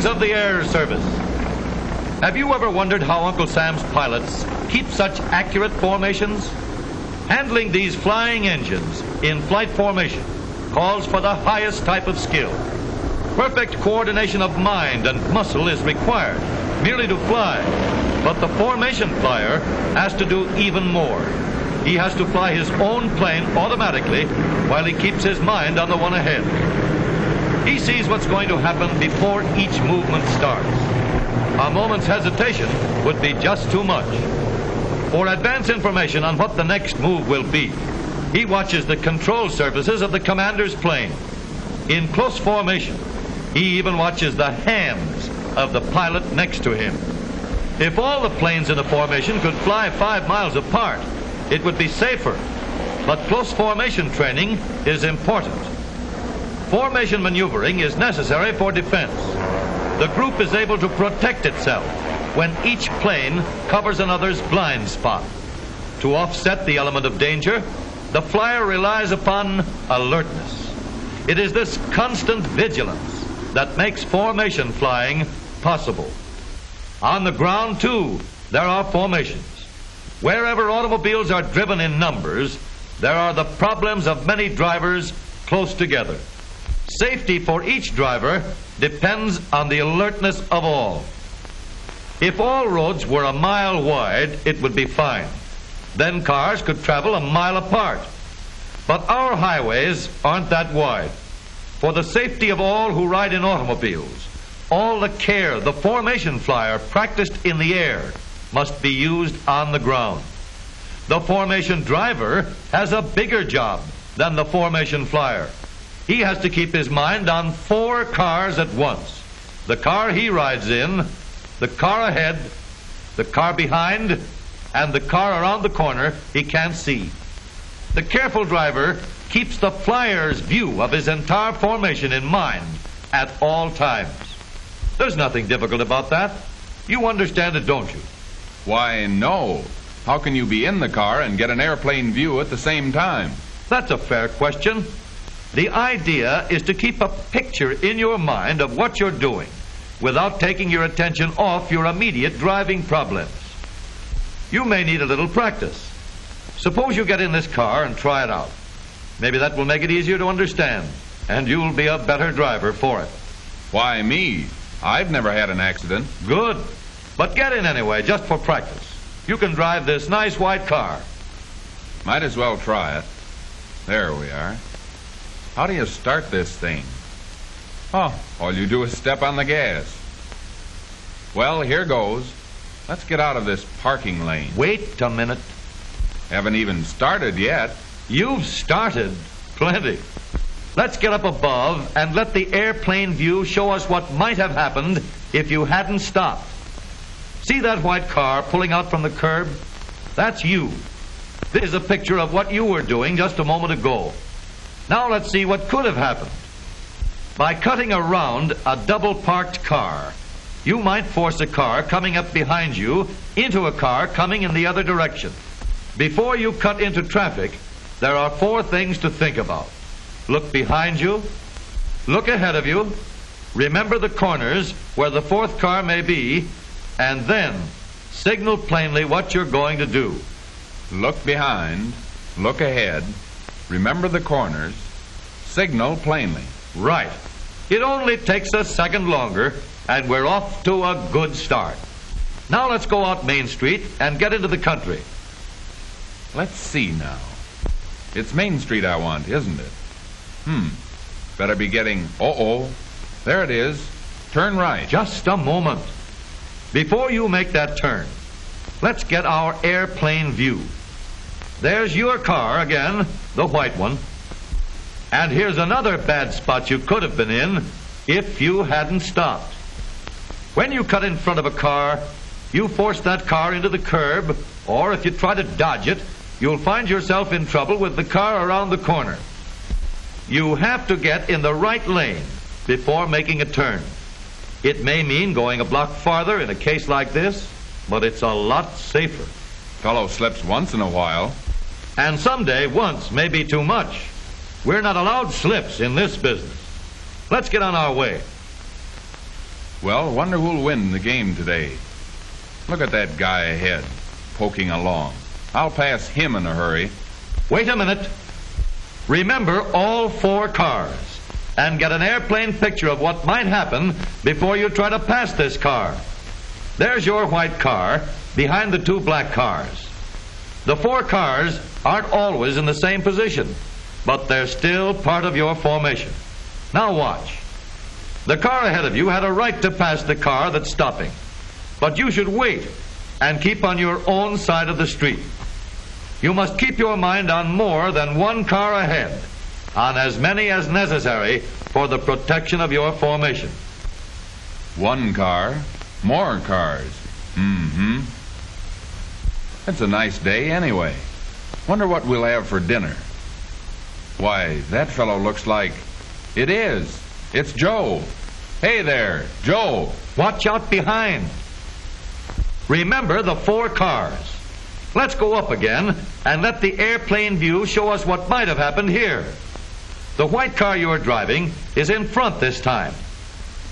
things of the air service. Have you ever wondered how Uncle Sam's pilots keep such accurate formations? Handling these flying engines in flight formation calls for the highest type of skill. Perfect coordination of mind and muscle is required merely to fly, but the formation flyer has to do even more. He has to fly his own plane automatically while he keeps his mind on the one ahead. He sees what's going to happen before each movement starts. A moment's hesitation would be just too much. For advance information on what the next move will be, he watches the control surfaces of the commander's plane. In close formation, he even watches the hands of the pilot next to him. If all the planes in the formation could fly 5 miles apart, it would be safer. But close formation training is important. Formation maneuvering is necessary for defense. The group is able to protect itself when each plane covers another's blind spot. To offset the element of danger, the flyer relies upon alertness. It is this constant vigilance that makes formation flying possible. On the ground, too, there are formations. Wherever automobiles are driven in numbers, there are the problems of many drivers close together. Safety for each driver depends on the alertness of all. If all roads were a mile wide, it would be fine. Then cars could travel a mile apart. But our highways aren't that wide. For the safety of all who ride in automobiles, all the care the formation flyer practiced in the air must be used on the ground. The formation driver has a bigger job than the formation flyer. He has to keep his mind on 4 cars at once. The car he rides in, the car ahead, the car behind, and the car around the corner he can't see. The careful driver keeps the flyer's view of his entire formation in mind at all times. There's nothing difficult about that. You understand it, don't you? Why, no. How can you be in the car and get an airplane view at the same time? That's a fair question. The idea is to keep a picture in your mind of what you're doing without taking your attention off your immediate driving problems. You may need a little practice. Suppose you get in this car and try it out. Maybe that will make it easier to understand, and you'll be a better driver for it. Why, me? I've never had an accident. Good. But get in anyway, just for practice. You can drive this nice white car. Might as well try it. There we are. How do you start this thing? Oh, all you do is step on the gas. Well, here goes. Let's get out of this parking lane. Wait a minute. Haven't even started yet. You've started plenty. Let's get up above and let the airplane view show us what might have happened if you hadn't stopped. See that white car pulling out from the curb? That's you. This is a picture of what you were doing just a moment ago. Now let's see what could have happened. By cutting around a double-parked car, you might force a car coming up behind you into a car coming in the other direction. Before you cut into traffic, there are 4 things to think about. Look behind you, look ahead of you, remember the corners where the 4th car may be, and then signal plainly what you're going to do. Look behind, look ahead, remember the corners, signal plainly. Right. It only takes a second longer, and we're off to a good start. Now let's go out Main Street and get into the country. Let's see now. It's Main Street I want, isn't it? Better be getting... There it is. Turn right. Just a moment. Before you make that turn, let's get our airplane view. There's your car again, the white one. And here's another bad spot you could have been in if you hadn't stopped. When you cut in front of a car, you force that car into the curb, or if you try to dodge it, you'll find yourself in trouble with the car around the corner. You have to get in the right lane before making a turn. It may mean going a block farther in a case like this, but it's a lot safer. Fellow slips once in a while. And someday, once may be too much. We're not allowed slips in this business. Let's get on our way. Well, wonder who'll win the game today. Look at that guy ahead, poking along. I'll pass him in a hurry. Wait a minute. Remember all 4 cars and get an airplane picture of what might happen before you try to pass this car. There's your white car behind the 2 black cars. The 4 cars aren't always in the same position, but they're still part of your formation. Now watch. The car ahead of you had a right to pass the car that's stopping, but you should wait and keep on your own side of the street. You must keep your mind on more than 1 car ahead, on as many as necessary for the protection of your formation. 1 car, more cars. Mm-hmm. It's a nice day anyway. Wonder what we'll have for dinner. Why, that fellow looks like... It is. It's Joe. Hey there, Joe. Watch out behind. Remember the 4 cars. Let's go up again and let the airplane view show us what might have happened here. The white car you're driving is in front this time.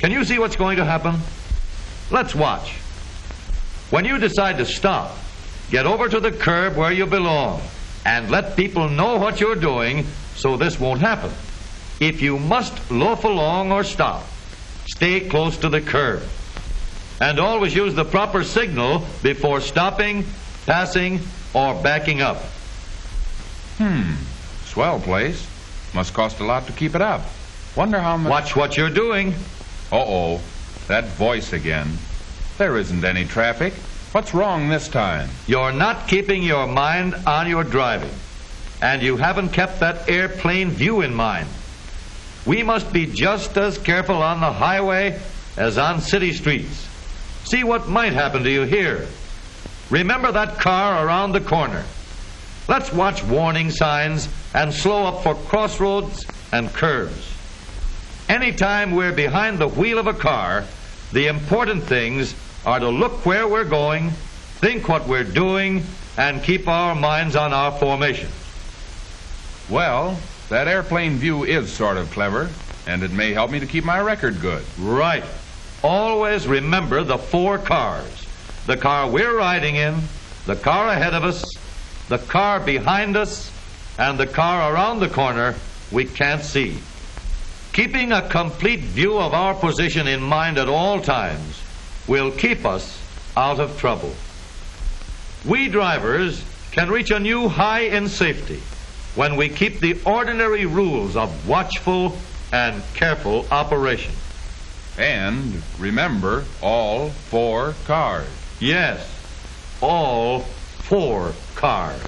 Can you see what's going to happen? Let's watch. When you decide to stop, get over to the curb where you belong and let people know what you're doing so this won't happen. If you must loaf along or stop, stay close to the curb. And always use the proper signal before stopping, passing, or backing up. Swell place. Must cost a lot to keep it up. Wonder how much... Watch what you're doing. Uh-oh. That voice again. There isn't any traffic. What's wrong this time? You're not keeping your mind on your driving. And you haven't kept that airplane view in mind. We must be just as careful on the highway as on city streets. See what might happen to you here. Remember that car around the corner. Let's watch warning signs and slow up for crossroads and curves. Anytime we're behind the wheel of a car, the important things are to look where we're going, think what we're doing, and keep our minds on our formation. Well, that airplane view is sort of clever, and it may help me to keep my record good. Right. Always remember the 4 cars. The car we're riding in, the car ahead of us, the car behind us, and the car around the corner we can't see. Keeping a complete view of our position in mind at all times will keep us out of trouble. We drivers can reach a new high in safety when we keep the ordinary rules of watchful and careful operation. And remember all 4 cars. Yes, all 4 cars.